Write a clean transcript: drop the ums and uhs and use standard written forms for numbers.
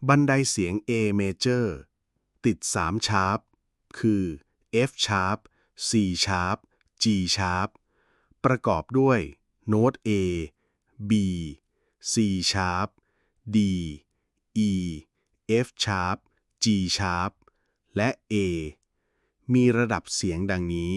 บันไดเสียง A major ติด3ชาร์ปคือ F sharp C sharp G sharp ประกอบด้วยโน้ต A B C sharp D E F sharp G sharp และ A มีระดับเสียงดังนี้